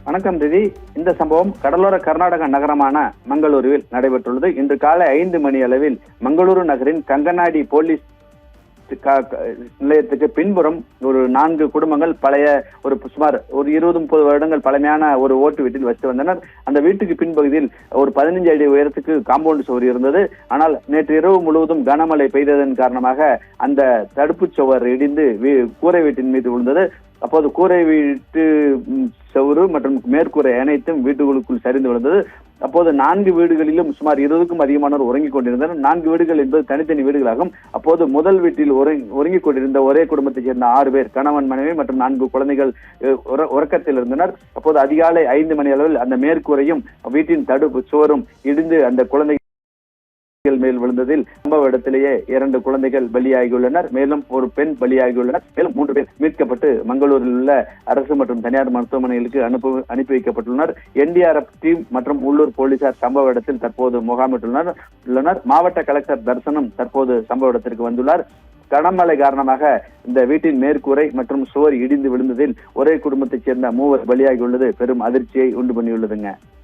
வணக்கம் திதி. இந்த சம்பவம் கடலோர கர்நாடக நகரமான மங்களூருவில் நடைபெற்றுள்ளது. இன்று காலை 5 மணி அளவில் மங்களூரு நகரின் கங்கநாடி போலீஸ் நிலையத்துக்கு பின்புறம் ஒரு 4 குடும்பங்கள் பழைய சுமார் 20-30 வருடங்கள் பழமையான ஒரு ஓட்டு வீட்டில் வசித்து வந்தனர். அந்த வீட்டுக்கு பின்பகுதியில் ஒரு 15 அடி உயரத்துக்கு காம்பவுண்ட் சுவர் இருந்தது. ஆனால் நேற்று இரவு முழுவதும் கனமழை பெய்ததன் காரணமாக அந்த தடுப்பு சுவர் இடிந்து கூரை வீட்டின் மீது விழுந்தது. அப்போது கூரை வீட்டு செவுறு மற்றும் மேற்கூரை அனைத்தும் வீட்டுகளுக்குள் சரிந்து விழுந்தது. அப்போது 4 வீடுகளிலும் சுமார் 20க்கும் அதிகமானோர் உறங்கிக் கொண்டிருந்தனர். 4 வீடுகள் என்பது தனித்தனி வீடுகளாகும். அப்போது முதல் வீட்டில் உறங்கிக் கொண்டிருந்த ஒரே குடும்பத்தைச் சேர்ந்த 6 பேர், கணவன், மனைவி மற்றும் 4 குழந்தைகள் உறக்கத்தில் இருந்தனர். அப்போது அதிகாலை 5 மணி அளவில் அந்த மேற்கூரையும் வீட்டின் தடுப்பு சுவரும் இடிந்து அந்த குழந்தைகள் மேல் விழுந்ததில் சம்பவ இடத்திலேயே 2 குழந்தைகள் பலியாகியுள்ளனர். மேலும் ஒரு பெண் பலியாகியுள்ளனர். மேலும் 3 பேர் மீட்கப்பட்டு மங்களூரில் உள்ள அரசு மற்றும் தனியார் மருத்துவமனைகளுக்கு அனுப்பி வைக்கப்பட்டுள்ளனர். NDRF டீம் மற்றும் உள்ளூர் போலீசார் சம்பவ இடத்தில் தற்போது முகாமிட்டுள்ளனர். மாவட்ட கலெக்டர் தர்சனம் தற்போது சம்பவ இடத்திற்கு வந்துள்ளார். கனமழை காரணமாக இந்த வீட்டின் மேற்கூரை மற்றும் சுவர் இடிந்து விழுந்ததில் ஒரே குடும்பத்தைச் சேர்ந்த 3 பலியாகியுள்ளது பெரும் அதிர்ச்சியை உண்டு பண்ணியுள்ளதுங்க.